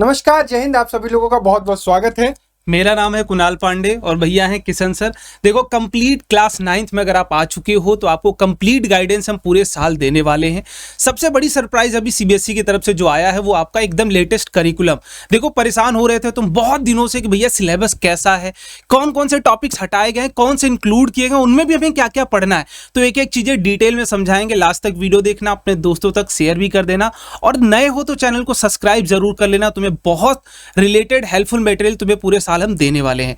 नमस्कार, जय हिंद। आप सभी लोगों का बहुत बहुत स्वागत है। मेरा नाम है कुणाल पांडे और भैया हैं किशन सर। देखो, कंप्लीट क्लास 9th में अगर आप आ चुके हो तो आपको कंप्लीट गाइडेंस हम पूरे साल देने वाले हैं। सबसे बड़ी सरप्राइज अभी सीबीएसई की तरफ से जो आया है वो आपका एकदम लेटेस्ट करिकुलम। देखो, परेशान हो रहे थे तुम बहुत दिनों से कि भैया सिलेबस कैसा है, कौन कौन से टॉपिक्स हटाए गए हैं, कौन से इंक्लूड किए गए, उनमें भी हमें क्या क्या पढ़ना है। तो एक एक चीज़ें डिटेल में समझाएंगे। लास्ट तक वीडियो देखना, अपने दोस्तों तक शेयर भी कर देना और नए हो तो चैनल को सब्सक्राइब जरूर कर लेना। तुम्हें बहुत रिलेटेड हेल्पफुल मटेरियल तुम्हें पूरे साल हम देने वाले हैं।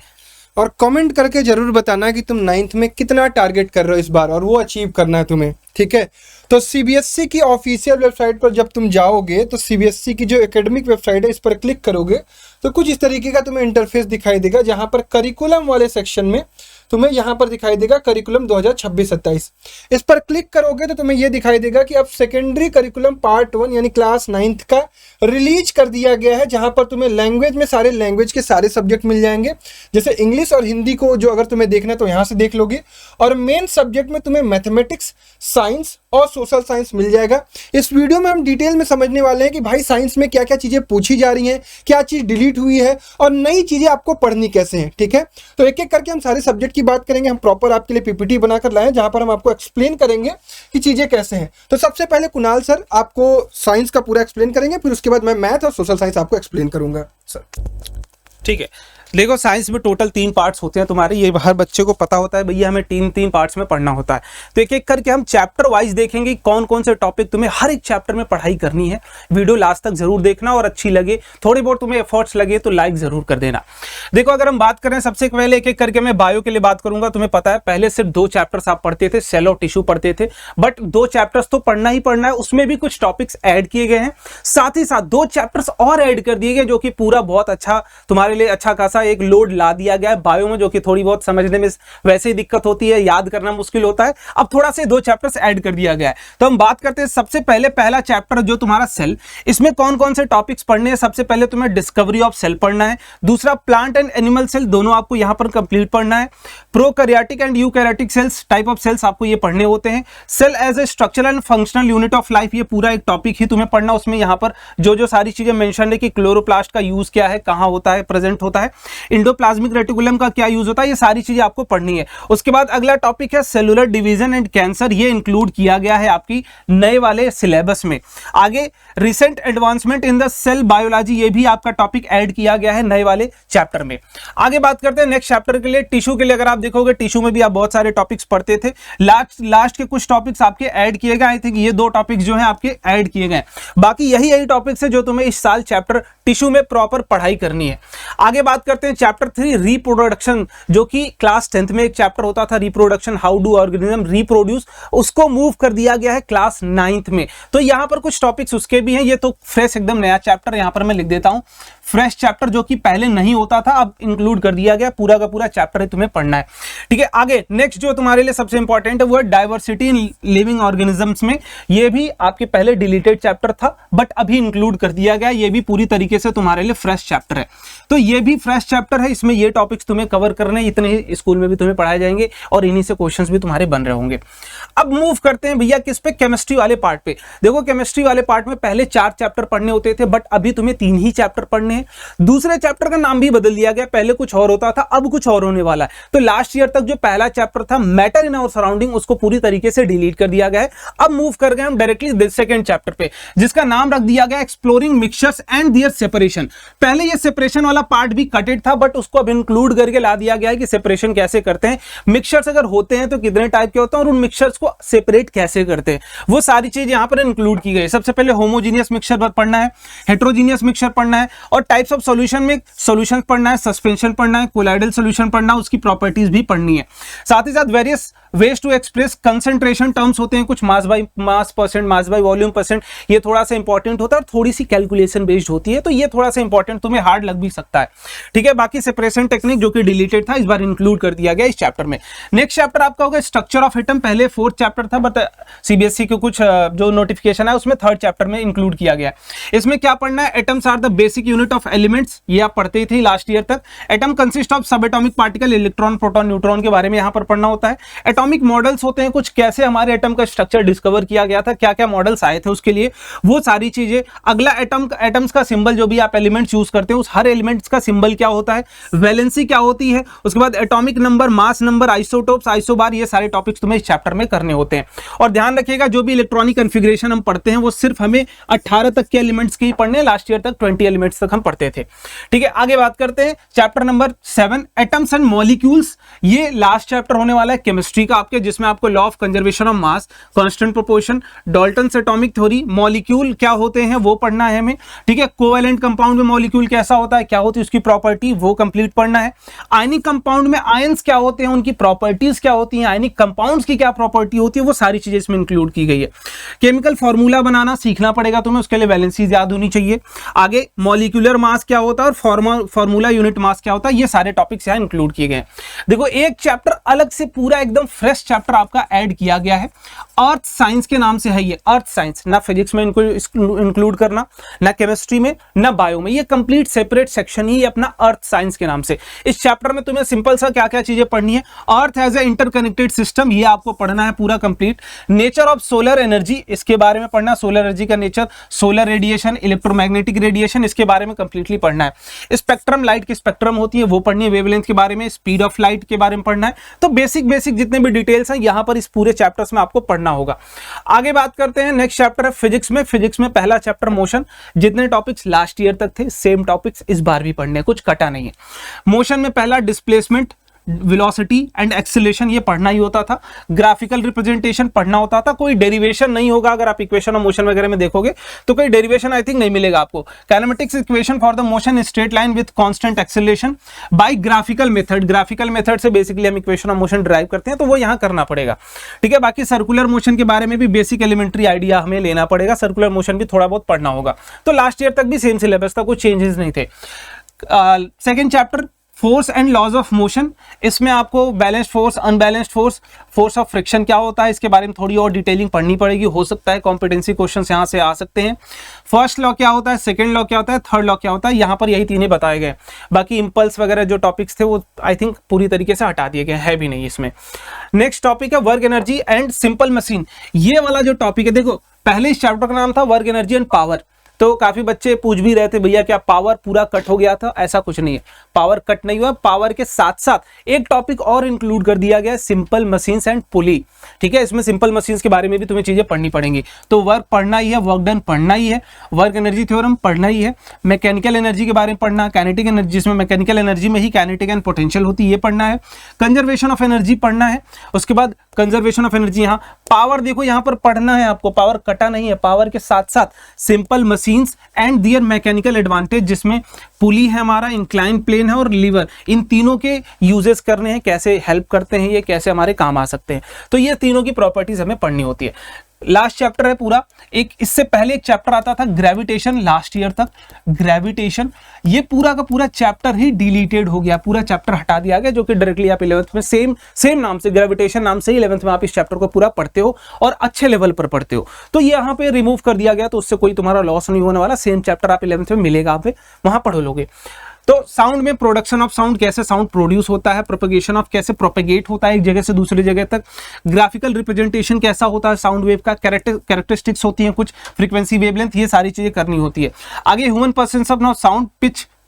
और कमेंट करके जरूर बताना कि तुम 9th में कितना टारगेट कर रहे हो इस बार, और वो अचीव करना है तुम्हें, ठीक है। तो सीबीएसई की ऑफिशियल वेबसाइट पर जब तुम जाओगे तो सीबीएसई की जो एकेडमिक वेबसाइट है इस पर क्लिक करोगे तो कुछ इस तरीके का तुम्हें इंटरफेस दिखाई देगा, जहां पर करिकुलम वाले सेक्शन में तुम्हें यहाँ पर दिखाई देगा करिकुलम 2026-27। इस पर क्लिक करोगे तो तुम्हें यह दिखाई देगा कि अब सेकेंडरी करिकुलम पार्ट 1 यानी क्लास 9th का रिलीज कर दिया गया है, जहां पर तुम्हें लैंग्वेज में सारे लैंग्वेज के सारे सब्जेक्ट मिल जाएंगे। जैसे इंग्लिश और हिंदी को जो अगर तुम्हें देखना है तो यहाँ से देख लोगे, और मेन सब्जेक्ट में तुम्हें मैथमेटिक्स, साइंस और सोशल साइंस मिल जाएगा। इस वीडियो में हम डिटेल में समझने वाले हैं कि भाई साइंस में क्या क्या चीज़ें पूछी जा रही हैं, क्या चीज़ डिलीट हुई है और नई चीज़ें आपको पढ़नी कैसे हैं, ठीक है। तो एक एक करके हम सारे सब्जेक्ट की बात करेंगे। हम प्रॉपर आपके लिए पीपीटी बनाकर लाए हैं जहां पर हम आपको एक्सप्लेन करेंगे कि चीज़ें कैसे हैं। तो सबसे पहले कुणाल सर आपको साइंस का पूरा एक्सप्लेन करेंगे, फिर उसके बाद मैं मैथ और सोशल साइंस आपको एक्सप्लेन करूंगा सर। ठीक है। देखो, साइंस में टोटल 3 पार्ट्स होते हैं तुम्हारे, ये हर बच्चे को पता होता है भैया, हमें 3 पार्ट्स में पढ़ना होता है। तो एक एक करके हम चैप्टर वाइज देखेंगे कौन कौन से टॉपिक तुम्हें हर एक चैप्टर में पढ़ाई करनी है। वीडियो लास्ट तक जरूर देखना और अच्छी लगे, थोड़ी बहुत तुम्हें एफर्ट्स लगे तो लाइक जरूर कर देना। देखो, अगर हम बात करें सबसे पहले एक एक करके मैं बायो के लिए बात करूंगा। तुम्हें पता है पहले सिर्फ 2 चैप्टर्स आप पढ़ते थे, सेल और टिश्यू पढ़ते थे, बट 2 चैप्टर्स तो पढ़ना ही पढ़ना है। उसमें भी कुछ टॉपिक्स ऐड किए गए हैं, साथ ही साथ 2 चैप्टर्स और ऐड कर दिए गए जो कि पूरा बहुत अच्छा तुम्हारे लिए अच्छा खासा एक लोड ला दिया गया है बायो में, जो कि थोड़ी बहुत समझने में वैसे ही दिक्कत होती है, याद करना मुश्किल होता है। अब थोड़ा से 2 चैप्टर्स ऐड कर दिया गया है। तो हम बात करते हैं सबसे पहले पहला चैप्टर जो तुम्हारा सेल, इसमें कौन कौन से टॉपिक्स पढ़ने हैं। सबसे पहले तुम्हें डिस्कवरी ऑफ सेल पढ़ना है, दूसरा प्लांट एंड एनिमल सेल, दोनों आपको यहां पर कंप्लीट पढ़ना है। Prokaryotic and eukaryotic cells, type of cells आपको ये पढ़ने होते हैं। Cell as a structural and functional unit of life, ये पूरा एक टॉपिक ही तुम्हें पढ़ना। उसमें यहां पर जो जो सारी चीजें मेंशन है कि क्लोरोप्लास्ट का यूज क्या है, कहां होता है, प्रेजेंट होता है, इंडोप्लाज्मिक रेटिकुलम का क्या यूज होता है, ये सारी चीजें आपको पढ़नी है। उसके बाद अगला टॉपिक है सेलुलर डिवीजन एंड कैंसर, ये इंक्लूड किया गया है आपकी नए वाले सिलेबस में। आगे recent advancement in the cell biology, ये भी आपका टॉपिक ऐड किया गया है नए वाले चैप्टर में। आगे बात करते हैं नेक्स्ट चैप्टर के लिए टिश्यू के लिए। अगर आप देखोगे टिश्यू में भी आप बहुत सारे टॉपिक्स पढ़ते थे, लास्ट के कुछ टॉपिक्स आपके ऐड किए गए। आई थिंक ये 2 टॉपिक्स जो हैं आपके ऐड किए गए। बाकी यही टॉपिक्स है जो तुम्हें इस साल चैप्टर टिश्यू में प्रॉपर पढ़ाई करनी है। आगे बात करते हैं चैप्टर 3 रिप्रोडक्शन, जो कि क्लास 10th में एक चैप्टर होता था reproduction, how do organism reproduce, उसको मूव कर दिया गया है क्लास 9th में। तो यहां पर कुछ टॉपिक्स उसके भी हैं। ये तो फ्रेश एकदम नया चैप्टर, यहां पर मैं लिख देता हूं फ्रेश चैप्टर, जो कि पहले नहीं होता था, अब इंक्लूड कर दिया गया। पूरा का पूरा चैप्टर है तुम्हें पढ़ना है, ठीक है। आगे नेक्स्ट जो तुम्हारे लिए सबसे इंपॉर्टेंट है वो है डाइवर्सिटी इन लिविंग ऑर्गेनिजम्स में। ये भी आपके पहले डिलीटेड चैप्टर था बट अभी इंक्लूड कर दिया गया। ये भी पूरी तरीके से तुम्हारे लिए फ्रेश चैप्टर है। तो ये भी फ्रेश चैप्टर है, इसमें ये टॉपिक्स तुम्हें कवर करने, इतने ही स्कूल में भी तुम्हें पढ़ाए जाएंगे और इन्हीं से क्वेश्चंस भी तुम्हारे बन रहे होंगे। अब मूव करते हैं भैया किस पे, केमिस्ट्री वाले पार्ट पे। देखो, केमिस्ट्री वाले पार्ट में पहले 4 चैप्टर पढ़ने होते थे बट अभी तुम्हें 3 ही चैप्टर पढ़ने हैं। दूसरे चैप्टर का नाम भी बदल दिया गया, पहले कुछ और होता था, अब कुछ और होने वाला है। तो लास्ट ईयर तक जो पहला चैप्टर था मैटर इन आवर सराउंडिंग, उसको पूरी तरीके से डिलीट कर दिया गया है। अब मूव कर गए हम डायरेक्टली सेकंड चैप्टर पे, जिसका नाम रख दिया गया exploring mixtures and their separation. पहले ये सेपरेशन वाला पार्ट भी कटेड था बट उसको अब इंक्लूड करके ला दिया गया है कि सेपरेशन कैसे करते हैं, मिक्सचर्स अगर होते हैं तो कितने टाइप के होते हैं और उन मिक्सचर्स को सेपरेट कैसे करते हैं, वो सारी चीज यहां पर इंक्लूड की गई। सबसे पहले होमोजीनियस मिक्सचर पढ़ना है, हेट्रोजीनियस मिक्सचर पढ़ना है, और टाइप्स ऑफ सॉल्यूशन में सॉल्यूशन पढ़ना है, सस्पेंशन पढ़ना है, कोलाइडल सॉल्यूशन पढ़ना है, उसकी प्रॉपर्टीज भी पढ़नी है। साथ ही साथ various ways to express concentration terms होते हैं, कुछ mass by mass percent, mass by volume percent, ये थोड़ा सा इंपॉर्टेंट होता है और थोड़ी सी कैलकुलेशन बेस्ड होती है। तो ये थोड़ा सा इंपॉर्टेंट तुम्हें हार्ड लग भी सकता है, ठीक है। ठीक है। बाकी सेपरेशन टेक्निक जो कि डिलीटेड था, इस बार इंक्लूड कर दिया गया इस चैप्टर में। नेक्स्ट चैप्टर आपका होगा स्ट्रक्चर ऑफ एटम। पहले 4th चैप्टर था, बट सीबीएसई के कुछ जो नोटिफिकेशन है उसमें 3rd चैप्टर में इंक्लूड किया गया। इसमें क्या पढ़ना है? Atoms are the basic unit of elements, ये आप पढ़ते ही थे लास्ट ईयर तक। Atom consist of subatomic particle, electron, proton, neutron के बारे में यहाँ पर पढ़ना होता है। एटॉमिक मॉडल्स होते हैं कुछ, कैसे हमारे एटम का स्ट्रक्चर डिस्कवर किया गया था, क्या क्या मॉडल्स आए थे उसके लिए, वो सारी चीजें। अगला एटम्स का सिंबल, जो भी आप एलिमेंट्स यूज करते हैं उस हर एलिमेंट्स का सिंबल क्या होता है, वैलेंसी क्या होती है, उसके बाद atomic number, mass number, isotopes, isobar, ये सारे टॉपिक्स तुम्हें इस चैप्टर में करने होते हैं। और ध्यान रखिएगा जो भी इलेक्ट्रॉनिक कॉन्फ़िगरेशन हम पढ़ते हैं वो सिर्फ हमें 18 तक के एलिमेंट्स के ही पढ़ने, लास्ट ईयर तक 20 एलिमेंट्स तक हम पढ़ते थे। ठीक है, आगे बात करते हैं chapter number 7 atoms and molecules. ये लास्ट चैप्टर होने वाला है केमिस्ट्री का आपके, जिसमें आपको law of conservation of mass, constant proportion, Dalton's atomic theory, molecule क्या होते हैं वो पढ़ना है हमें। ठीक है, कोवैलेंट कंपाउंड में मॉलिक्यूल कैसा होता है, क्या होती है उसकी प्रॉपर्टी, वो कंप्लीट पढ़ना है। आयनिक कंपाउंड में आयंस क्या होते हैं, उनकी प्रॉपर्टीज क्या होती हैं, आयनिक कंपाउंड्स की क्या प्रॉपर्टी होती है, वो सारी चीजें इसमें इंक्लूड की गई है। केमिकल फॉर्मूला बनाना सीखना पड़ेगा तुम्हें, उसके लिए वैलेंसीज याद होनी चाहिए। आगे मॉलिक्यूलर मास क्या होता है और फॉर्मूला यूनिट मास क्या होता है, ये सारे टॉपिक्स यहाँ इंक्लूड किए गए हैं। देखो एक चैप्टर अलग से पूरा एकदम फ्रेश चैप्टर आपका ऐड किया गया है, अर्थ साइंस के नाम से है ये। अर्थ साइंस ना फिजिक्स में इनको इंक्लूड करना, ना केमिस्ट्री में, ना बायो में, ये कंप्लीट सेपरेट सेक्शन ही अपना अर्थ साइंस के नाम से। इस चैप्टर में तुम्हें सिंपल सा क्या क्या चीजें पढ़नी है, earth as a interconnected system, ये आपको पढ़ना है पूरा complete. Nature of solar energy, इसके बारे में पढ़ना, सोलर एनर्जी का nature, solar radiation, electromagnetic radiation, इसके बारे में कंप्लीटली पढ़ना है। स्पेक्ट्रम, लाइट की स्पेक्ट्रम होती है वो पढ़नी है, वेवलेंथ के बारे में, स्पीड ऑफ लाइट के बारे में पढ़ना है। तो बेसिक जितने भी डिटेल्स हैं यहां पर इस पूरे चैप्टर्स में आपको पढ़ना होगा। आगे बात करते हैं, नेक्स्ट चैप्टर है फिजिक्स में। फिजिक्स में पहला चैप्टर मोशन, जितने टॉपिक्स लास्ट ईयर तक थे सेम टॉपिक्स इस बार भी पढ़ने, कुछ कटा नहीं है। मोशन में पहला डिस्प्लेसमेंट, वेलोसिटी एंड एक्सेलरेशन, ये पढ़ना ही होता था। ग्राफिकल रिप्रेजेंटेशन पढ़ना होता था, कोई डेरिवेशन नहीं होगा। अगर आप इक्वेशन ऑफ मोशन वगैरह में देखोगे तो कोई डेरिवेशन आई थिंक नहीं मिलेगा आपको। Kinematics equation for the motion straight line with constant acceleration by graphical method, graphical method से बेसिकली हम इक्वेशन ऑफ मोशन ड्राइव करते हैं, तो वो यहाँ करना पड़ेगा। ठीक है, बाकी सर्कुलर मोशन के बारे में भी बेसिक एलिमेंट्री आइडिया हमें लेना पड़ेगा, सर्कुलर मोशन भी थोड़ा बहुत पढ़ना होगा। तो लास्ट ईयर तक भी सेम सिलेबस था, कुछ चेंजेस नहीं थे। Second chapter force and laws of motion, इसमें आपको balanced force, unbalanced force, force of friction क्या होता है, इसके बारे में थोड़ी और डिटेलिंग पढ़नी पड़ेगी। हो सकता है कॉम्पिटेंसी क्वेश्चंस यहाँ से आ सकते हैं। फर्स्ट लॉ क्या होता है, सेकंड लॉ क्या होता है, थर्ड लॉ क्या होता है, यहाँ पर यही तीनों बताए गए। बाकी इंपल्स वगैरह जो टॉपिक्स थे वो आई थिंक पूरी तरीके से हटा दिए गए है भी नहीं इसमें। नेक्स्ट टॉपिक है work energy and simple machine. ये वाला जो टॉपिक है, देखो पहले इस चैप्टर का नाम था वर्क एनर्जी एंड पावर, तो काफी बच्चे पूछ भी रहे थे भैया क्या पावर पूरा कट हो गया था, ऐसा कुछ नहीं है, पावर कट नहीं हुआ। पावर के साथ साथ एक टॉपिक और इंक्लूड कर दिया गया, सिंपल मशीन्स एंड पुली। ठीक है, इसमें सिंपल मशीन्स के बारे में भी तुम्हें चीजें पढ़नी पड़ेंगी। तो वर्क पढ़ना ही है, वर्क डन पढ़ना ही है, वर्क एनर्जी थ्योरम पढ़ना ही है, मैकेनिकल एनर्जी के बारे में पढ़ना, काइनेटिक एनर्जी, जिसमें मैकेनिकल एनर्जी में ही काइनेटिक एंड पोटेंशियल होती है, ये पढ़ना है। कंजर्वेशन ऑफ एनर्जी पढ़ना है, उसके बाद कंजर्वेशन ऑफ एनर्जी, यहाँ पावर देखो यहाँ पर पढ़ना है आपको, पावर कटा नहीं है। पावर के साथ साथ simple machines and their mechanical advantage, जिसमें पुली है हमारा, इंक्लाइन प्लेन है और लीवर, इन तीनों के यूजेस करने हैं, कैसे हेल्प करते हैं ये, कैसे हमारे काम आ सकते हैं। तो ये तीनों की प्रॉपर्टीज हमें पढ़नी होती है। लास्ट चैप्टर है पूरा। एक इससे पहले एक चैप्टर आता था ग्रेविटेशन, लास्ट ईयर तक ग्रेविटेशन, ये पूरा का पूरा चैप्टर ही डिलीटेड हो गया, पूरा चैप्टर हटा दिया गया, जो कि डायरेक्टली आप 11th में सेम नाम से, ग्रेविटेशन नाम से ही 11th में आप इस चैप्टर को पूरा पढ़ते हो और अच्छे लेवल पर पढ़ते हो। तो ये यहाँ पे रिमूव कर दिया गया, तो उससे कोई तुम्हारा लॉस नहीं होने वाला, सेम चैप्टर आप 11th में मिलेगा, आप वहां पढ़ लोगे। तो साउंड में प्रोडक्शन ऑफ साउंड, कैसे साउंड प्रोड्यूस होता है, प्रोपेगेशन ऑफ कैसे प्रोपेगेट होता है एक जगह से दूसरी जगह तक, ग्राफिकल रिप्रेजेंटेशन कैसा होता है साउंड वेव का, कैरेक्टरिस्टिक्स होती हैं कुछ, फ्रीक्वेंसी, वेवलेंथ, ये सारी चीजें करनी होती है। आगे human perception of now sound,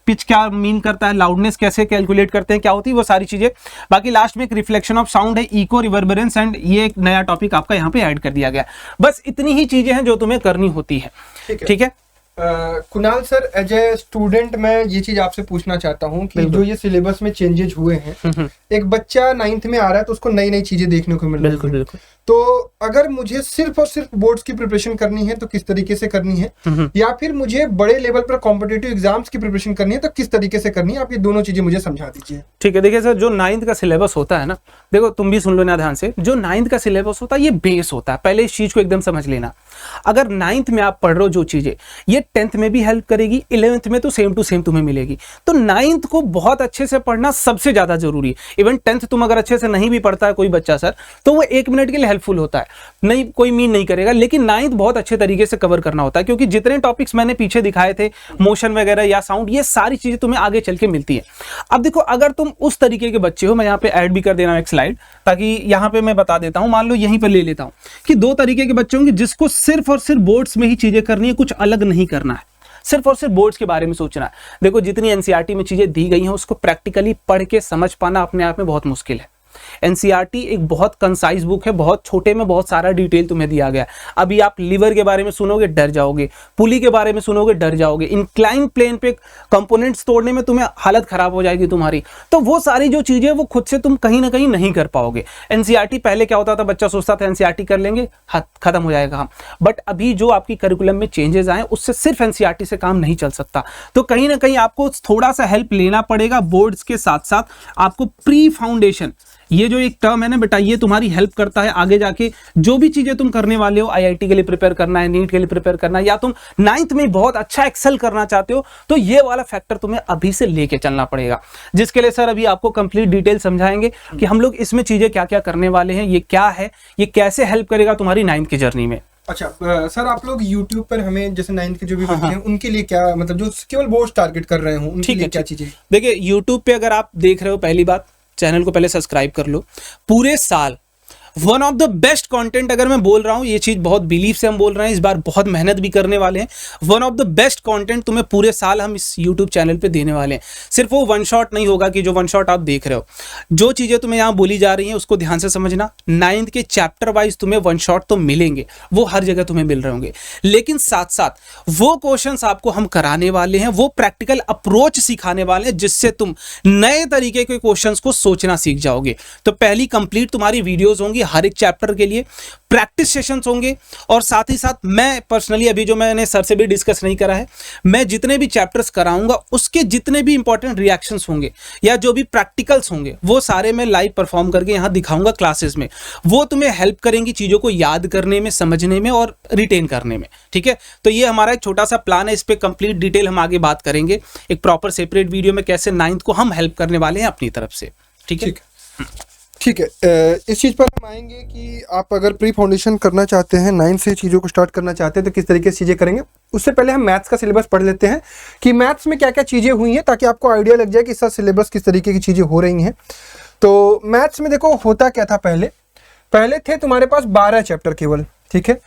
pitch क्या मीन करता है, लाउडनेस कैसे कैलकुलेट करते हैं, क्या होती है वो सारी चीजें। बाकी लास्ट में एक रिफ्लेक्शन ऑफ साउंड है, इको, रिवर्बरेंस, एंड ये एक नया टॉपिक आपका यहाँ पे ऐड कर दिया गया। बस इतनी ही चीजें हैं जो तुम्हें करनी होती है। ठीक है Kunal sir, as a student मैं ये चीज आपसे पूछना चाहता हूँ कि जो ये सिलेबस में चेंजेस हुए हैं, एक बच्चा 9th में आ रहा है तो उसको नई नई चीजें देखने को मिल रही है, तो अगर मुझे सिर्फ और सिर्फ बोर्ड्स की प्रिपरेशन करनी है तो किस तरीके से करनी है, या फिर मुझे बड़े लेवल पर कॉम्पिटिटिव एग्जाम्स की प्रिपरेशन करनी है तो किस तरीके से करनी है, आप ये दोनों चीजें मुझे समझा दीजिए। ठीक है, देखिए सर, जो 9th का सिलेबस होता है ना, देखो तुम भी सुन लो ना ध्यान से, जो 9th का सिलेबस होता है ये बेस होता है, पहले इस चीज को एकदम समझ लेना। अगर 9th में आप पढ़ रहे हो जो चीजें, ये 10th में भी हेल्प करेगी, 11th में तो सेम टू सेम तुम्हें मिलेगी। तो 9th को बहुत अच्छे से पढ़ना सबसे ज्यादा जरूरी है। इवन 10th तुम अगर अच्छे से नहीं भी पढ़ता है कोई बच्चा सर, तो वो 1 मिनट के लिए हेल्पफुल होता है, नहीं कोई मीन नहीं करेगा, लेकिन 9th बहुत अच्छे तरीके से कवर करना होता है, क्योंकि जितने टॉपिक्स मैंने पीछे दिखाए थे, मोशन वगैरह या साउंड, ये सारी चीजें तुम्हें आगे चल के मिलती है। अब देखो, अगर तुम उस तरीके के बच्चे हो, मैं यहाँ पे ऐड भी कर देना हूं एक स्लाइड, ताकि यहाँ पे मैं बता देता हूं, मान लो यहीं पर ले लेता हूं कि 2 तरीके के बच्चे होंगे जिसको सिर्फ और सिर्फ बोर्ड्स में ही चीजें करनी है, कुछ अलग नहीं करना है, सिर्फ और सिर्फ बोर्ड्स के बारे में सोचना है। देखो, जितनी एनसीईआरटी में चीजें दी गई हैं उसको प्रैक्टिकली पढ़ के समझ पाना अपने आप में बहुत मुश्किल है। एनसीईआरटी एक बहुत कंसाइज बुक है, बहुत छोटे में बहुत सारा डिटेल तुम्हें दिया गया है। अभी आप लीवर के बारे में सुनोगे डर जाओगे, पुली के बारे में सुनोगे डर जाओगे, इंक्लाइन प्लेन पे कंपोनेंट्स तोड़ने में तुम्हें हालत खराब हो जाएगी तुम्हारी। तो वो सारी जो चीजें वो खुद से तुम कहीं ना कहीं नहीं कर पाओगे। एनसीईआरटी पहले क्या होता था, बच्चा सोचता था एनसीईआरटी कर लेंगे खत्म हो जाएगा हम, बट अभी जो आपकी करिकुलम में चेंजेस आए उससे सिर्फ एनसीईआरटी से काम नहीं चल सकता। तो कहीं ना कहीं आपको थोड़ा सा हेल्प लेना पड़ेगा बोर्ड्स के साथ साथ। आपको प्री फाउंडेशन, ये जो एक टर्म है ना बेटा, ये तुम्हारी हेल्प करता है आगे जाके जो भी चीजें तुम करने वाले हो, आईआईटी के लिए प्रिपेयर करना है, नीट के लिए प्रिपेयर करना है, या तुम 9th में बहुत अच्छा एक्सेल करना चाहते हो, तो ये वाला फैक्टर तुम्हें अभी से लेके चलना पड़ेगा, जिसके लिए सर अभी आपको कंप्लीट डिटेल समझाएंगे कि हम लोग इसमें चीजें क्या क्या करने वाले हैं, ये क्या है, ये कैसे हेल्प करेगा तुम्हारी 9th की जर्नी में। अच्छा सर, आप लोग YouTube पर हमें जैसे 9th के जो भी बच्चे हैं उनके लिए क्या, मतलब जो केवल बोर्ड्स टारगेट कर रहे हो उनके लिए क्या चीजें? देखिए, YouTube पे अगर आप देख रहे हो, पहली बात चैनल को पहले सब्सक्राइब कर लो। पूरे साल one of the best content, अगर मैं बोल रहा हूं, ये चीज बहुत बिलीव से हम बोल रहे हैं, इस बार बहुत मेहनत भी करने वाले हैं। One of the best content तुम्हें पूरे साल हम इस YouTube चैनल पे देने वाले हैं। सिर्फ वो वन शॉट नहीं होगा कि जो वन शॉट आप देख रहे हो, जो चीजें तुम्हें यहाँ बोली जा रही हैं उसको ध्यान से समझना। 9th के चैप्टर वाइज तुम्हें वन शॉट तो मिलेंगे, वो हर जगह तुम्हें मिल रहे होंगे, लेकिन साथ साथ वो क्वेश्चंस आपको हम कराने वाले हैं, वो प्रैक्टिकल अप्रोच सिखाने वाले हैं, जिससे तुम नए तरीके के क्वेश्चंस को सोचना सीख जाओगे। तो पहली कंप्लीट तुम्हारी वीडियोस होंगी, हर एक चैप्टर के लिए प्रैक्टिस सेशंस होंगे, और साथ ही साथ मैं पर्सनली, अभी जो मैंने सर से भी डिस्कस नहीं करा है, मैं जितने भी चैप्टर्स कराऊंगा उसके जितने भी इंपॉर्टेंट रिएक्शंस होंगे या जो भी प्रैक्टिकल्स होंगे, वो सारे मैं लाइव परफॉर्म करके यहां दिखाऊंगा क्लासेस में। वो तुम्हें हेल्प करेंगी चीजों को याद करने में, समझने में और रिटेन करने में। ठीक है, तो ये हमारा एक छोटा सा प्लान है, इस पे कंप्लीट डिटेल हम आगे बात करेंगे एक प्रॉपर सेपरेट वीडियो में, कैसे 9th को हम हेल्प करने वाले हैं अपनी तरफ से। ठीक है, ठीक है। इस चीज़ पर हम आएंगे कि आप अगर प्री फाउंडेशन करना चाहते हैं, 9th से चीज़ों को स्टार्ट करना चाहते हैं, तो किस तरीके से चीज़ें करेंगे। उससे पहले हम मैथ्स का सिलेबस पढ़ लेते हैं कि मैथ्स में क्या क्या चीज़ें हुई हैं, ताकि आपको आइडिया लग जाए कि इसका सिलेबस किस तरीके की चीज़ें हो रही हैं। तो मैथ्स में देखो होता क्या था, पहले थे तुम्हारे पास 12 चैप्टर केवल। ठीक है,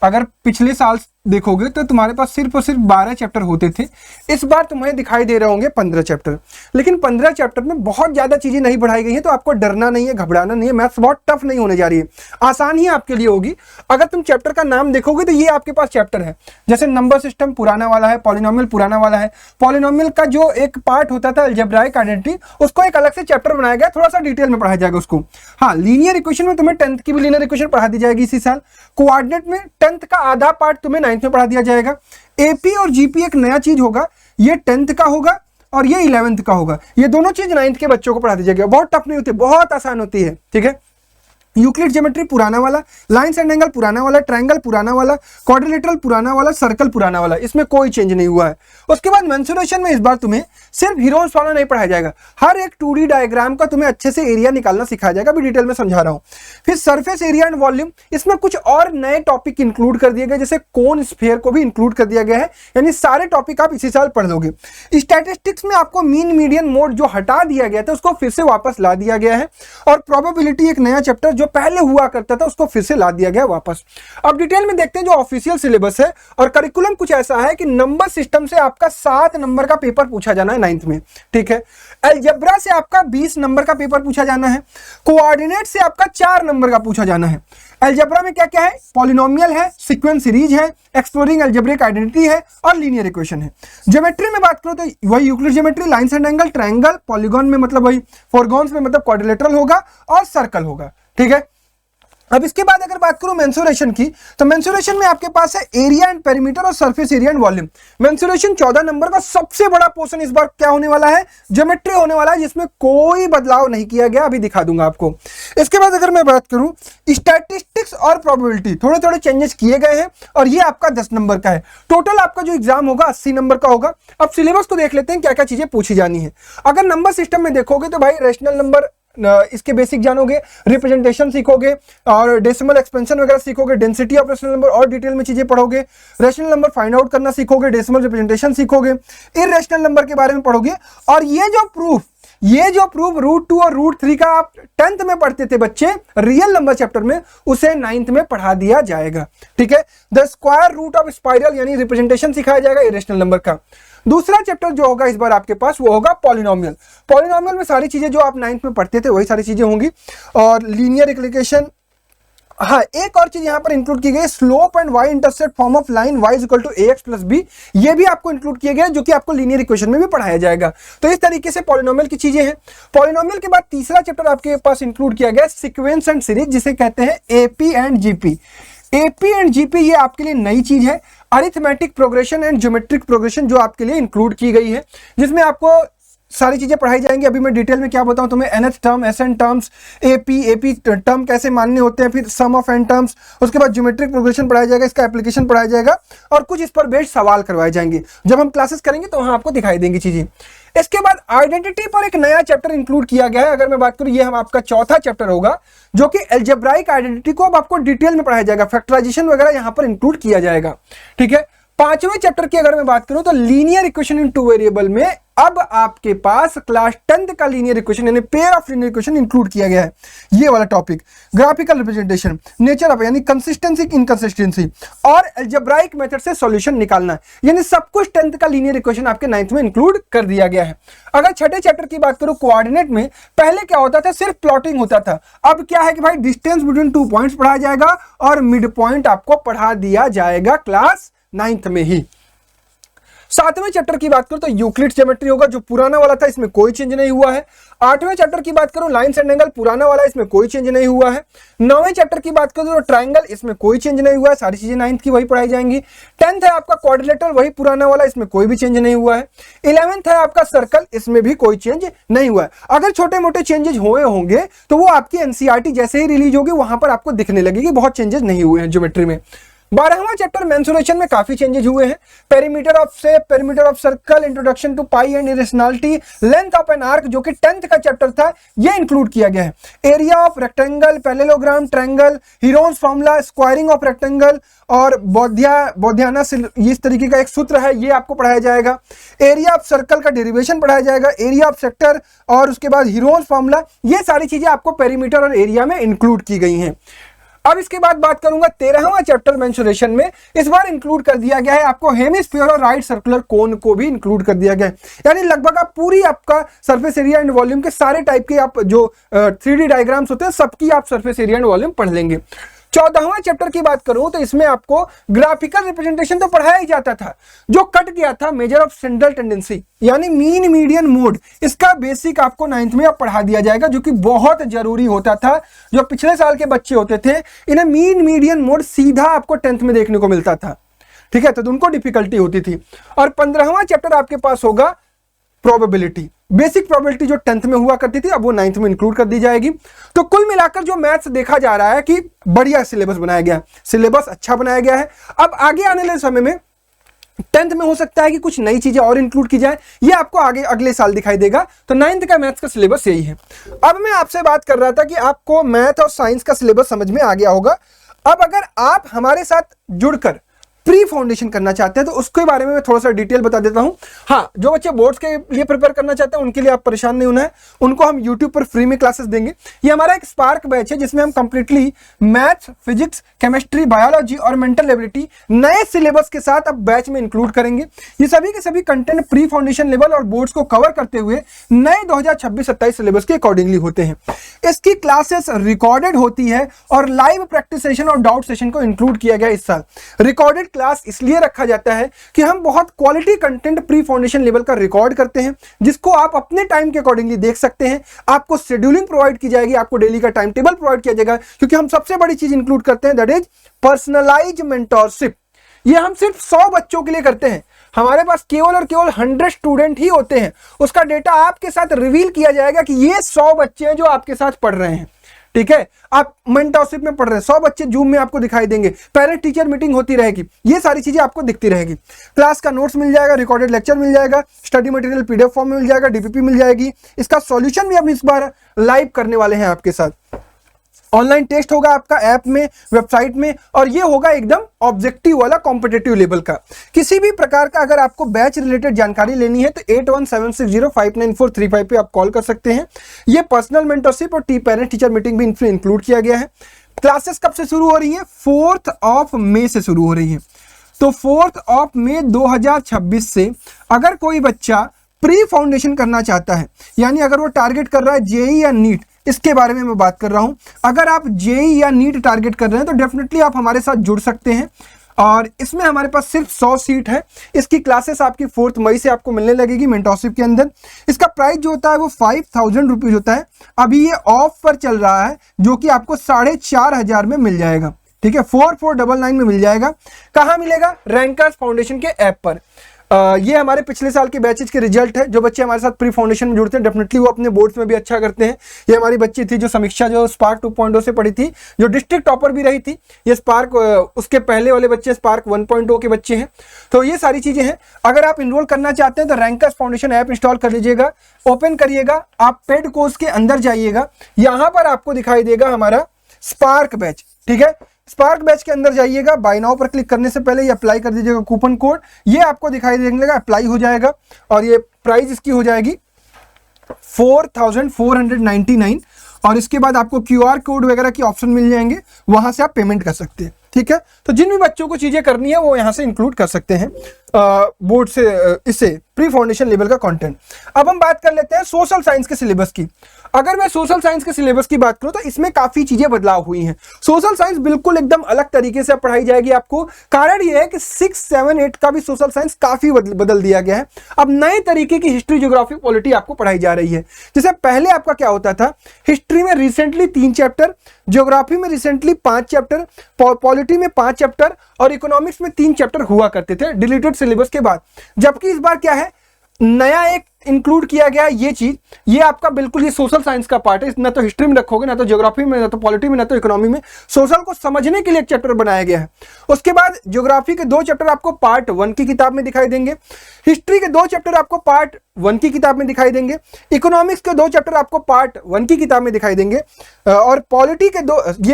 अगर पिछले साल देखोगे तो तुम्हारे पास सिर्फ और सिर्फ 12 चैप्टर होते थे। इस बार तुम्हें दिखाई दे रहे होंगे 15 चैप्टर, लेकिन 15 चैप्टर में बहुत ज़्यादा चीज़ें नहीं पढ़ाई गई हैं, तो आपको डरना नहीं है, घबराना नहीं है। मैथ्स बहुत टफ नहीं होने जा रही है, आसान ही आपके लिए होगी। अगर तुम चैप्टर का नाम देखोगे तो ये आपके पास चैप्टर है, जैसे नंबर सिस्टम पुराना वाला है, पॉलिनोमियल पुराना वाला है। पॉलिनोमियल का जो एक पार्ट होता था अलजेब्राइक आइडेंटिटी, उसको एक अलग से चैप्टर बनाया गया, थोड़ा सा डिटेल में पढ़ाया जाएगा उसको। हाँ, लीनियर इक्वेशन में तुम्हें 10th की भी लीनियर इक्वेशन पढ़ा दी जाएगी इसी साल। कोऑर्डिनेट में 10th का आधा पार्ट तुम्हें 9th में पढ़ा दिया जाएगा। एपी और जीपी एक नया चीज होगा, ये 10th का होगा और ये 11th का होगा। ये दोनों चीज 9th के बच्चों को पढ़ा दी जाएगी। बहुत टफ नहीं होती, बहुत आसान होती है। ठीक है, यूक्लिड ज्योमेट्री पुराना वाला, लाइन्स एंड एंगल पुराना वाला, ट्रायंगल पुराना वाला, क्वाड्रिलेटरल पुराना वाला, सर्कल पुराना वाला, इसमें कोई चेंज नहीं हुआ है। उसके बाद मेंसुरेशन में इस बार तुम्हें सिर्फ हीरोज वाला नहीं पढ़ाया जाएगा, हर एक 2D डायग्राम का तुम्हें अच्छे से एरिया निकालना सिखाया जाएगा, अभी डिटेल में समझा रहा हूँ। फिर सरफेस एरिया एंड वॉल्यूम, इसमें कुछ और नए टॉपिक इंक्लूड कर दिए गए, जैसे कोन स्फीयर को भी इंक्लूड कर दिया गया है, यानी सारे टॉपिक आप इसी साल पढ़ लोगे। स्टैटिस्टिक्स में आपको मीन मीडियन मोड जो हटा दिया गया था उसको फिर से वापस ला दिया गया है, और प्रोबेबिलिटी एक नया चैप्टर जो पहले हुआ करता था उसको फिर से ला दिया गया वापस। अब डिटेल में देखते हैं जो ऑफिशियल सिलेबस है, और करिकुलम कुछ ऐसा है कि नंबर सिस्टम से आपका 7 नंबर का पेपर पूछा जाना है 9th में। ठीक है, अलजेब्रा से आपका 20 नंबर का पेपर पूछा जाना है, कोऑर्डिनेट से आपका 4 नंबर का पूछा जाना है। अलजेब्रा में क्या क्या है, पॉलिनोमियल है, सीक्वेंस सीरीज है, एक्सप्लोरिंग अलजेब्रिक आइडेंटिटी है और लीनियर इक्वेशन है। ज्योमेट्री में बात करो तो वही Euclid geometry, lines and angle, triangle, polygon में मतलब वही, फोरगॉन्स में मतलब क्वाड्रिलेटरल होगा और सर्कल होगा। ठीक है, अब इसके बाद अगर बात करूं मेंसुरेशन की, तो मेंसुरेशन में आपके पास है एरिया एंड पेरीमीटर और surface area and volume. Mensuration 14 number का सबसे बड़ा पोर्शन इस बार क्या होने वाला है, ज्योमेट्री होने वाला है, जिसमें कोई बदलाव नहीं किया गया, अभी दिखा दूंगा आपको। इसके बाद अगर मैं बात करूं स्टैटिस्टिक्स और प्रोबेबिलिटी, थोड़े थोड़े चेंजेस किए गए हैं और ये आपका 10 नंबर का है। टोटल आपका जो एग्जाम होगा 80 नंबर का होगा। अब सिलेबस को देख लेते हैं क्या क्या चीजें पूछी जानी है। अगर नंबर सिस्टम में देखोगे तो भाई रेशनल नंबर इसके बेसिक जानोगे, रिप्रेजेंटेशन सीखोगे और डेसिमल एक्सपेंशन वगैरह सीखोगे, डेंसिटी ऑफ रेशनल नंबर और डिटेल में चीजें पढ़ोगे, रेशनल नंबर फाइंड आउट करना सीखोगे, डेसिमल रिप्रेजेंटेशन सीखोगे, इररेशनल नंबर के बारे में पढ़ोगे। और ये जो प्रूफ √2 और √3 का आप 10th में पढ़ते थे बच्चे रियल नंबर चैप्टर में, उसे 9th में पढ़ा दिया जाएगा। ठीक है, the square root of spiral यानी रिप्रेजेंटेशन सिखाया जाएगा इरेशनल नंबर का। दूसरा चैप्टर जो होगा इस बार आपके पास वो होगा पॉलिनोमियल। पॉलिनोमियल में सारी चीजें जो आप 9th में पढ़ते थे वही सारी चीजें होंगी। और लीनियर इक्वेशन, हाँ एक और चीज यहां पर इंक्लूड की गई, slope and y intercept form of line y = ax + b, ये भी आपको इंक्लूड किया गया जो कि आपको लीनियर इक्वेशन में भी पढ़ाया जाएगा। तो इस तरीके से पॉलिनोमियल की चीजें हैं। पॉलिनोमियल के बाद तीसरा चैप्टर आपके पास इंक्लूड किया गया सीक्वेंस एंड सीरीज, जिसे कहते हैं AP and GP. AP and GP ये आपके लिए नई चीज है, arithmetic progression and geometric progression जो आपके लिए इंक्लूड की गई है, जिसमें आपको सारी चीजें पढ़ाई जाएंगी। अभी मैं डिटेल में क्या बताऊं तुम्हें, nth term, SN terms, AP term कैसे मानने होते हैं, फिर सम ऑफ n टर्म्स, उसके बाद ज्योमेट्रिक प्रोग्रेशन पढ़ाया जाएगा, इसका एप्लीकेशन पढ़ाया जाएगा और कुछ इस पर बेस्ड सवाल करवाए जाएंगे। जब हम क्लासेस करेंगे तो वहां आपको दिखाई देंगी चीजें। इसके बाद आइडेंटिटी पर एक नया चैप्टर इंक्लूड किया गया है। अगर मैं बात करूं, ये हम आपका चौथा चैप्टर होगा जो कि अलजेब्राइक आइडेंटिटी को अब आपको डिटेल में पढ़ाया जाएगा, फैक्टराइजेशन वगैरह यहां पर इंक्लूड किया जाएगा। ठीक है, पांचवें चैप्टर की अगर मैं बात करूं तो लीनियर इक्वेशन इन 2 वेरिएबल में अब आपके पास क्लास 10th का लीनियर इक्वेशन यानी pair of linear equation include किया गया है। ये वाला topic, graphical representation, nature of यानी कंसिस्टेंसी इनकंसिस्टेंसी और अलजेब्राइक मेथड से सॉल्यूशन निकालना, यानी सब कुछ 10th का लीनियर इक्वेशन आपके 9th में इंक्लूड कर दिया गया है। अगर छठे चैप्टर की बात करूं कोऑर्डिनेट में, पहले क्या होता था, सिर्फ प्लॉटिंग होता था। अब क्या है कि भाई डिस्टेंस बिटवीन 2 पॉइंट्स पढ़ाया जाएगा और मिड पॉइंट आपको पढ़ा दिया जाएगा क्लास 9th में ही। सातवें चैप्टर की बात करूं तो यूक्लिड्स ज्योमेट्री होगा, जो पुराना वाला था, इसमें कोई चेंज नहीं हुआ है। आठवें चैप्टर की बात करूं लाइन्स एंड एंगल, पुराना वाला, इसमें कोई चेंज नहीं हुआ है। नौवें चैप्टर की बात करूं तो ट्रायंगल, इसमें कोई चेंज नहीं हुआ है, सारी चीजें 9th की वही पढ़ाई जाएंगी। 10th है आपका क्वाड्रिलेटरल, वही पुराना वाला, इसमें कोई भी चेंज नहीं हुआ है। 11th है आपका सर्कल, इसमें भी कोई चेंज नहीं हुआ है। अगर छोटे मोटे चेंजेस हुए होंगे तो वो आपकी एनसीईआरटी जैसे ही रिलीज होगी वहां पर आपको दिखने लगेगी, बहुत चेंजेस नहीं हुए हैं ज्योमेट्री में। 12वां चैप्टर मेंसुरेशन में काफी चेंजेस हुए हैं, perimeter of shape, perimeter of circle, introduction to pi and irrationality, length of an arc जो कि 10th का चैप्टर था, ये इंक्लूड किया गया है। Area of rectangle, parallelogram, triangle, Heron's formula, squaring of rectangle और बोधियाना इस तरीके का एक सूत्र है, ये आपको पढ़ाया जाएगा। एरिया ऑफ सर्कल का डेरिवेशन पढ़ाया जाएगा, एरिया ऑफ सेक्टर और उसके बाद हीरोन्स फॉर्मूला, ये सारी चीजें आपको पेरीमीटर और एरिया में इंक्लूड की गई हैं। अब इसके बाद बात करूंगा 13वां चैप्टर मेंसुरेशन में, इस बार इंक्लूड कर दिया गया है आपको हेमिस्फीयर और राइट सर्कुलर कोन को भी इंक्लूड कर दिया गया है। यानी लगभग आप पूरी आपका सरफेस एरिया एंड वॉल्यूम के सारे टाइप के आप जो 3D डायग्राम्स होते हैं सबकी आप सरफेस एरिया एंड वॉल्यूम पढ़ लेंगे। 14वां चैप्टर की बात करूं तो इसमें आपको ग्राफिकल रिप्रेजेंटेशन तो पढ़ाया ही जाता था, जो कट गया था मेजर ऑफ सेंट्रल टेंडेंसी यानी मीन मीडियन मोड, इसका बेसिक आपको 9th में अब पढ़ा दिया जाएगा, जो कि बहुत जरूरी होता था। जो पिछले साल के बच्चे होते थे इन्हें मीन मीडियन मोड सीधा आपको 10th में देखने को मिलता था। ठीक है, तो उनको डिफिकल्टी होती थी। और 15वां चैप्टर आपके पास होगा प्रोबेबिलिटी, बेसिक प्रोबेबिलिटी जो 10th में हुआ करती थी, अब वो 9th में इंक्लूड कर दी जाएगी। तो कुल मिलाकर जो मैथ्स देखा जा रहा है कि बढ़िया सिलेबस बनाया गया है, सिलेबस अच्छा बनाया गया है। अब आगे आने वाले समय में 10th में हो सकता है कि कुछ नई चीजें और इंक्लूड की जाए, ये आपको आगे अगले साल दिखाई देगा। तो 9th का मैथ्स का सिलेबस यही है। अब मैं आपसे बात कर रहा था कि आपको मैथ और साइंस का सिलेबस समझ में आ गया होगा। अब अगर आप हमारे साथ जुड़कर प्री फाउंडेशन करना चाहते हैं तो उसके बारे में मैं थोड़ा सा डिटेल बता देता हूं। हाँ, जो बच्चे बोर्ड्स के लिए प्रिपेयर करना चाहते हैं उनके लिए आप परेशान नहीं होना है, उनको हम यूट्यूब पर फ्री में क्लासेस देंगे। ये हमारा एक स्पार्क बैच है जिसमें हम completely maths, physics, chemistry, biology और मेंटल एबिलिटी नए सिलेबस के साथ अब बैच में इंक्लूड करेंगे। ये सभी के सभी कंटेंट प्री फाउंडेशन लेवल और बोर्ड्स को कवर करते हुए नए 2026-27 सिलेबस के अकॉर्डिंगली होते हैं। इसकी क्लासेस रिकॉर्डेड होती है और लाइव प्रैक्टिस सेशन और डाउट सेशन को इंक्लूड किया गया इस साल। रिकॉर्डेड क्लास इसलिए रखा जाता है कि हम बहुत quality content pre foundation level का रिकॉर्ड करते हैं, जिसको आप अपने टाइम के अकॉर्डिंगली देख सकते हैं। आपको शेड्यूलिंग प्रोवाइड की जाएगी, आपको डेली का टाइम टेबल प्रोवाइड किया जाएगा, क्योंकि हम सबसे बड़ी चीज इंक्लूड करते हैं, दैट इज पर्सनलाइज्ड मेंटरशिप। ये हम सिर्फ 100 बच्चों के लिए करते हैं। हमारे पास केवल और केवल 100 स्टूडेंट ही होते हैं। उसका डेटा आपके साथ रिवील किया जाएगा कि ये 100 बच्चे हैं जो आपके साथ पढ़ रहे हैं, ठीक है। आप मेंटरशिप में पढ़ रहे हैं, 100 बच्चे जूम में आपको दिखाई देंगे, पेरेंट टीचर मीटिंग होती रहेगी, ये सारी चीजें आपको दिखती रहेगी। क्लास का नोट्स मिल जाएगा, रिकॉर्डेड लेक्चर मिल जाएगा, स्टडी मटेरियल पीडीएफ फॉर्म में मिल जाएगा, डीपीपी मिल जाएगी। इसका सॉल्यूशन भी हम इस बार लाइव करने वाले हैं आपके साथ। ऑनलाइन टेस्ट होगा आपका ऐप में, वेबसाइट में, और ये होगा एकदम ऑब्जेक्टिव वाला कॉम्पिटिटिव लेवल का। किसी भी प्रकार का अगर आपको बैच रिलेटेड जानकारी लेनी है तो 8176059435 पे आप कॉल कर सकते हैं। ये पर्सनल मेंटरशिप और पेरेंट टीचर मीटिंग भी इनमें इंक्लूड किया गया है। क्लासेस कब से शुरू हो रही है? 4 मई से शुरू हो रही है। तो 4 मई 2026 से अगर कोई बच्चा प्री फाउंडेशन करना चाहता है, यानी अगर वो टारगेट कर रहा है जेई या नीट, इसके बारे में मैं बात कर रहा हूं। अगर आप जेई या नीट टारगेट कर रहे हैं तो डेफिनेटली आप हमारे साथ जुड़ सकते हैं, और इसमें हमारे पास सिर्फ 100 सीट है। इसकी क्लासेस आपकी 4 मई से आपको मिलने लगेगी मेंटरशिप के अंदर। इसका प्राइस जो होता है वो 5000 रुपीज होता है। अभी ये ऑफ पर चल रहा है, जो कि आपको 4500 में मिल जाएगा, ठीक है, 4499 में मिल जाएगा। कहाँ मिलेगा? रैंकर्स फाउंडेशन के ऐप पर। ये हमारे पिछले साल के बैचेज के रिजल्ट है। जो बच्चे हमारे साथ प्री फाउंडेशन में जुड़ते हैं डेफिनेटली वो अपने बोर्ड्स में भी अच्छा करते हैं। ये हमारी बच्ची थी जो समीक्षा जो स्पार्क 2.0 से पढ़ी थी, जो डिस्ट्रिक्ट टॉपर भी रही थी। ये स्पार्क उसके पहले वाले बच्चे स्पार्क 1.0 के बच्चे हैं। तो ये सारी चीजें हैं। अगर आप इनरोल करना चाहते हैं तो रैंकर्स फाउंडेशन ऐप इंस्टॉल कर लीजिएगा, ओपन करिएगा, आप पेड कोर्स के अंदर जाइएगा, यहाँ पर आपको दिखाई देगा हमारा स्पार्क बैच, ठीक है। स्पार्क बैच के अंदर जाइएगा, बाय नाउ पर क्लिक करने से पहले ये अप्लाई कर दीजिएगा कूपन कोड, ये आपको दिखाई देगा, अप्लाई हो जाएगा, और ये प्राइस इसकी हो जाएगी 4499। और इसके बाद आपको QR कोड वगैरह की ऑप्शन मिल जाएंगे, वहां से आप पेमेंट कर सकते हैं, ठीक है। तो जिन भी बच्चों को चीजें करनी है वो यहाँ से इंक्लूड कर सकते हैं बोर्ड से इसे प्री फाउंडेशन लेवल का कंटेंट। अब हम बात कर लेते हैं सोशल साइंस के सिलेबस की। अगर मैं सोशल साइंस के सिलेबस की बात करूं तो इसमें काफी चीजें बदलाव हुई हैं। सोशल साइंस बिल्कुल एकदम अलग तरीके से पढ़ाई जाएगी आपको। कारण यह है कि 6, 7, 8 का भी सोशल साइंस काफी बदल दिया गया है। अब नए तरीके की हिस्ट्री, ज्योग्राफी, पॉलिटी आपको पढ़ाई जा रही है। जैसे पहले आपका क्या होता था, हिस्ट्री में रिसेंटली 3 चैप्टर, ज्योग्राफी में रिसेंटली 5 चैप्टर, पॉलिटी में 5 चैप्टर और इकोनॉमिक्स में 3 चैप्टर हुआ करते थे डिलीटेड सिलेबस के बाद। जबकि इस बार क्या है, नया एक इंक्लूड किया गया ये चीज, ये आपका बिल्कुल ये सोशल साइंस का पार्ट है। ना तो हिस्ट्री में रखोगे, ना तो ज्योग्राफी में, ना तो पॉलिटी में, ना तो इकोनॉमी में। सोशल को समझने के लिए एक चैप्टर बनाया गया है। उसके बाद ज्योग्राफी के 2 चैप्टर आपको पार्ट 1 की किताब में दिखाई देंगे, हिस्ट्री के 2 चैप्टर आपको पार्ट 1 की किताब में दिखाई देंगे, इकोनॉमिक्स के 2 चैप्टर आपको पार्ट 1 की किताब में दिखाई देंगे, और पॉलिटी के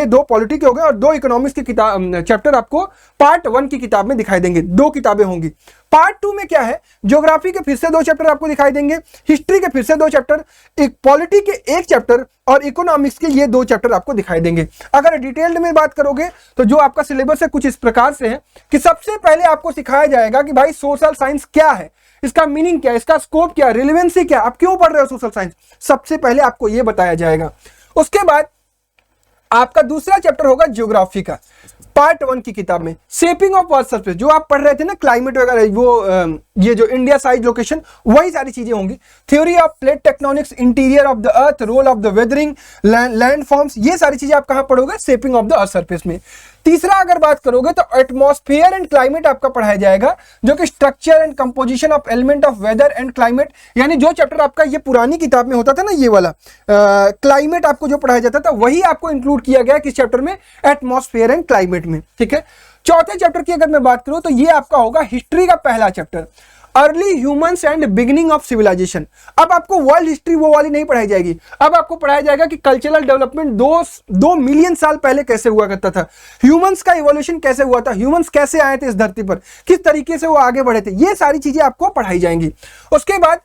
2 पॉलिटी के हो गए, और 2 इकोनॉमिक्स के किताब चैप्टर आपको पार्ट 1 की किताब में दिखाई देंगे। 2 किताबें होंगी। पार्ट 2 में क्या है, ज्योग्राफी के फिर से 2 चैप्टर आपको दिखाई देंगे, हिस्ट्री के फिर से 2 चैप्टर, एक पॉलिटी के 1 चैप्टर और इकोनॉमिक्स के ये 2 चैप्टर आपको दिखाई देंगे। अगर डिटेल्ड में बात करोगे तो जो आपका सिलेबस है कुछ इस प्रकार से है कि सबसे पहले आपको सिखाया जाएगा कि भाई सोशल साइंस क्या है, इसका मीनिंग क्या है, इसका स्कोप क्या है, रिलेवेंसी क्या, आप क्यों पढ़ रहे हो सोशल साइंस, सबसे पहले आपको यह बताया जाएगा। उसके बाद आपका दूसरा चैप्टर होगा ज्योग्राफी का, पार्ट 1 की किताब में शेपिंग ऑफ अर्थ सरफेस, जो आप पढ़ रहे थे ना, क्लाइमेट वगैरह, वो ये जो इंडिया साइज लोकेशन, वही सारी चीजें होंगी। Theory of plate tectonics, interior of the earth, role of the weathering, land forms, ये सारी चीजें आप कहां पढ़ोगे, shaping of the earth surface में। तीसरा अगर बात करोगे तो एटमॉस्फेयर एंड क्लाइमेट आपका पढ़ाया जाएगा, जो कि structure and composition of element of weather and climate, यानी जो चैप्टर आपका ये पुरानी किताब में होता था ना, ये वाला क्लाइमेट आपको जो पढ़ाया जाता था, वही आपको इंक्लूड किया गया किस चैप्टर में, एटमॉस्फेयर एंड क्लाइमेट में, ठीक है। चौथे चैप्टर की अगर मैं बात करूं तो ये आपका होगा हिस्ट्री का पहला chapter, early humans and beginning of civilisation. अब आपको वर्ल्ड हिस्ट्री वो वाली नहीं पढ़ाई जाएगी, अब आपको पढ़ाया जाएगा कि कल्चरल डेवलपमेंट 2 मिलियन साल पहले कैसे हुआ करता था, ह्यूमंस का इवोल्यूशन कैसे हुआ था, ह्यूमंस कैसे आए थे इस धरती पर, किस तरीके से वो आगे बढ़े थे, ये सारी चीजें आपको पढ़ाई जाएंगी। उसके बाद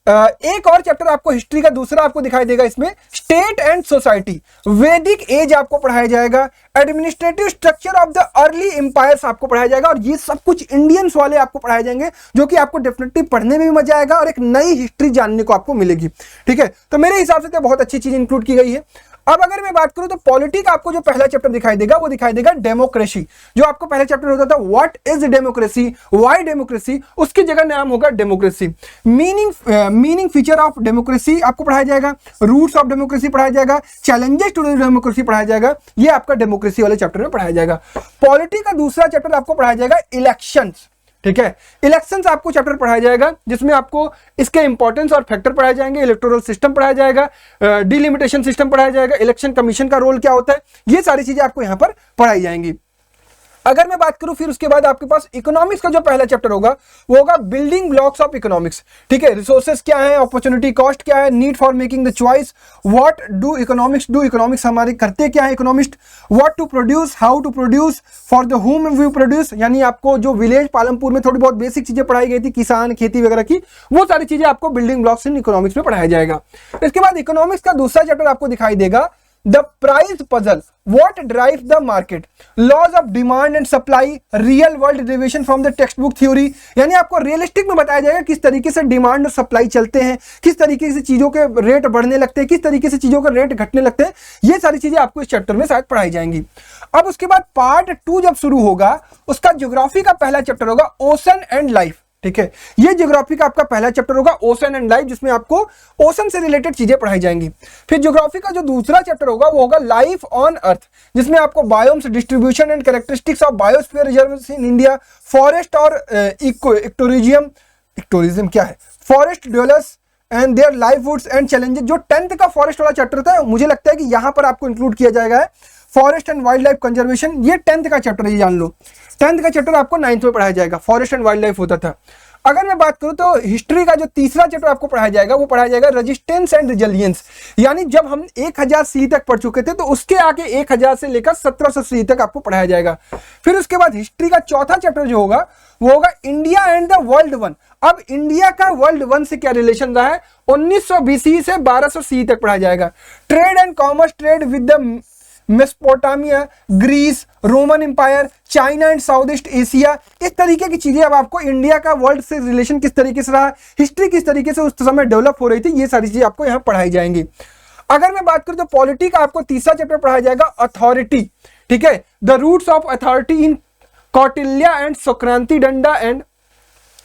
एक और चैप्टर आपको हिस्ट्री का दूसरा आपको दिखाई देगा, इसमें state and society, Vedic age आपको पढ़ाया जाएगा, administrative structure of the early empires आपको पढ़ाया जाएगा, और ये सब कुछ इंडियंस वाले आपको पढ़ाए जाएंगे, जो कि आपको डेफिनेटली पढ़ने में भी मजा आएगा और एक नई हिस्ट्री जानने को आपको मिलेगी, ठीक है। तो मेरे हिसाब से तो बहुत अच्छी चीज इंक्लूड की गई है। अब अगर मैं बात करूं तो पॉलिटी का आपको जो पहला चैप्टर दिखाई देगा वो दिखाई देगा डेमोक्रेसी। जो आपको पहला चैप्टर होता था what is democracy, why democracy, उसकी जगह नाम होगा democracy. Meaning feature of democracy आपको पढ़ाया जाएगा, रूट्स ऑफ डेमोक्रेसी पढ़ाया जाएगा, चैलेंजेस टू डेमोक्रेसी पढ़ाया जाएगा। ये आपका डेमोक्रेसी वाले चैप्टर में पढ़ाया जाएगा। पॉलिटी का दूसरा चैप्टर आपको पढ़ाया जाएगा इलेक्शंस। ठीक है, इलेक्शंस आपको चैप्टर पढ़ाया जाएगा जिसमें आपको इसके इंपॉर्टेंस और फैक्टर पढ़ाए जाएंगे, इलेक्टोरल सिस्टम पढ़ाया जाएगा, डिलिमिटेशन सिस्टम पढ़ाया जाएगा, इलेक्शन कमीशन का रोल क्या होता है, ये सारी चीजें आपको यहां पर पढ़ाई जाएंगी। अगर मैं बात करूं फिर उसके बाद आपके पास इकोनॉमिक्स का जो पहला चैप्टर होगा वो होगा बिल्डिंग ब्लॉक्स ऑफ इकोनॉमिक्स। ठीक है, रिसोर्सेज क्या है, अपॉर्चुनिटी कॉस्ट क्या है, need for making the choice, what do economics हमारे करते क्या है economist, what to produce, how to produce, for the whom we produce, यानी आपको जो विलेज पालमपुर में थोड़ी बहुत बेसिक चीजें पढ़ाई गई थी किसान खेती वगैरह की, वो सारी चीजें आपको बिल्डिंग ब्लॉक्स इन इकोनॉमिक्स में पढ़ाया जाएगा। इसके बाद इकोनॉमिक्स का दूसरा चैप्टर आपको दिखाई देगा the price puzzle, what drive the market, laws of demand and supply, real world derivation from the textbook theory, यानी आपको रियलिस्टिक में बताया जाएगा किस तरीके से डिमांड और सप्लाई चलते हैं, किस तरीके से चीजों के रेट बढ़ने लगते हैं, किस तरीके से चीजों के रेट घटने लगते हैं। ये सारी चीजें आपको इस चैप्टर में शायद पढ़ाई जाएंगी। अब उसके बाद पार्ट 2 जब शुरू होगा उसका ज्योग्राफी का पहला चैप्टर होगा ओशन एंड लाइफ। ठीक है, ये ज्योग्राफी का आपका पहला चैप्टर होगा ओशन एंड लाइफ, जिसमें आपको ओशन से रिलेटेड चीजें पढ़ाई जाएंगी। फिर ज्योग्राफी का जो दूसरा चैप्टर होगा वो होगा लाइफ ऑन अर्थ, जिसमें आपको biomes, distribution and characteristics of biosphere reserve in India, forest और इकोटूरिज्म क्या है, forest dwellers and their livelihoods and challenges. जो 10th का फॉरेस्ट वाला चैप्टर था मुझे लगता है कि यहां पर आपको इंक्लूड किया जाएगा forest and wild life conservation. ये 10th का चैप्टर है, ये जान लो। 10th का चैप्टर आपको 9th में पढ़ाया जाएगा, फॉरेस्ट एंड वाइल्ड लाइफ होता था। अगर मैं बात करूं तो हिस्ट्री का जो तीसरा चैप्टर आपको पढ़ाया जाएगा वो पढ़ाया जाएगा रेजिस्टेंस एंड रिजिलियंस, यानी जब हम 1000 सी तक पढ़ चुके थे तो उसके आगे 1000 से लेकर 1700 सी तक आपको पढ़ाया जाएगा। फिर उसके बाद हिस्ट्री का चौथा चैप्टर जो होगा वो होगा India and the world one. अब इंडिया का वर्ल्ड वन से क्या रिलेशन रहा है, 1900 BC से 1200 सी तक पढ़ाया जाएगा। Trade and commerce, trade with the Mesopotamia, Greece, Roman Empire, China and South East Asia, इस तरीके की चीजें। अब आपको इंडिया का वर्ल्ड से रिलेशन किस तरीके से रहा, हिस्ट्री किस तरीके से उस समय डेवलप हो रही थी, ये सारी चीजें आपको यहाँ पढ़ाई जाएंगी। अगर मैं बात करूं तो पॉलिटी का आपको तीसरा चैप्टर पढ़ाया जाएगा अथॉरिटी। ठीक है, the roots of authority in Kautilya and Sankranti danda and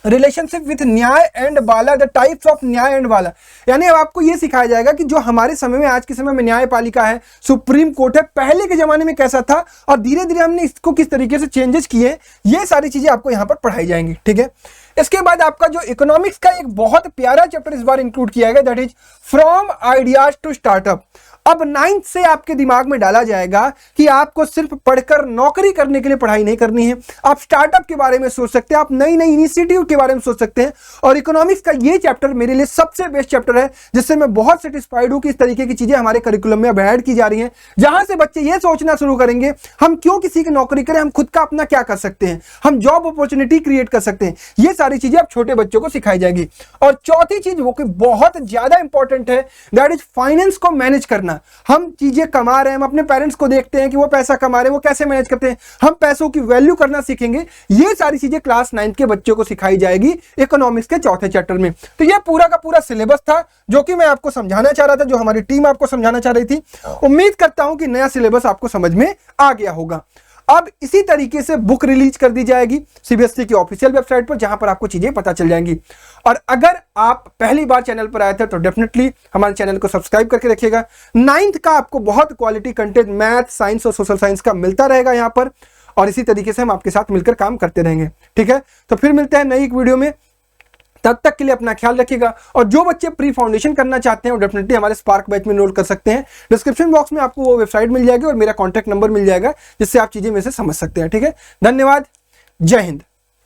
relationship with nyaya and bala, the types of nyaya and bala, यानी अब आपको यह सिखाया जाएगा कि जो हमारे समय में आज के समय में न्यायपालिका है, सुप्रीम कोर्ट है, पहले के जमाने में कैसा था और धीरे धीरे हमने इसको किस तरीके से चेंजेस किए, ये सारी चीजें आपको यहां पर पढ़ाई जाएंगी। ठीक है, इसके बाद आपका जो इकोनॉमिक्स का एक बहुत प्यारा चैप्टर इस बार इंक्लूड किया गया, that is from ideas to startup. अब 9th से आपके दिमाग में डाला जाएगा कि आपको सिर्फ पढ़कर नौकरी करने के लिए पढ़ाई नहीं करनी है, आप स्टार्टअप के बारे में सोच सकते हैं, आप नई नई इनिशिएटिव के बारे में सोच सकते हैं। और इकोनॉमिक्स का ये चैप्टर मेरे लिए सबसे बेस्ट चैप्टर है, जिससे मैं बहुत सेटिस्फाइड हूं कि इस तरीके की चीजें हमारे करिकुलम में अब ऐड की जा रही हैं, जहां से बच्चे ये सोचना शुरू करेंगे हम क्यों किसी की नौकरी करें, हम खुद का अपना क्या कर सकते हैं, हम जॉब अपॉर्चुनिटी क्रिएट कर सकते हैं। ये सारी चीजें अब छोटे बच्चों को सिखाई जाएगी। और चौथी चीज वो कि बहुत ज्यादा इंपॉर्टेंट है, दैट इज फाइनेंस को मैनेज करना। हम चीजें कमा रहे हैं, हम अपने पेरेंट्स को देखते हैं कि वो पैसा कमा रहे हैं, वो कैसे मैनेज करते हैं, हम पैसों की वैल्यू करना सीखेंगे। ये सारी चीजें क्लास 9th के बच्चों को सिखाई जाएगी इकोनॉमिक्स के चौथे चैप्टर में। तो ये पूरा का पूरा सिलेबस था जो कि मैं आपको समझाना चाह रहा था, जो हमारी टीम आपको समझाना चाह रही थी। उम्मीद करता हूं कि नया सिलेबस आपको समझ में आ गया होगा। अब इसी तरीके से बुक रिलीज कर दी जाएगी सीबीएसई की ऑफिशियल वेबसाइट पर, जहां पर आपको चीजें पता चल जाएंगी। और अगर आप पहली बार चैनल पर आए थे तो डेफिनेटली हमारे चैनल को सब्सक्राइब करके रखिएगा। 9th का आपको बहुत क्वालिटी कंटेंट मैथ, साइंस और सोशल साइंस का मिलता रहेगा यहां पर, और इसी तरीके से हम आपके साथ मिलकर काम करते रहेंगे। ठीक है, तो फिर मिलते हैं नई एक वीडियो में, तब तक के लिए अपना ख्याल रखिएगा। और जो बच्चे प्री फाउंडेशन करना चाहते हैं वो डेफिनेटली हमारे स्पार्क बैच में एनरोल कर सकते हैं। डिस्क्रिप्शन बॉक्स में आपको वो वेबसाइट मिल जाएगी और मेरा कॉन्टैक्ट नंबर मिल जाएगा, जिससे आप चीजें मेरे से समझ सकते हैं। ठीक है, धन्यवाद, जय हिंद।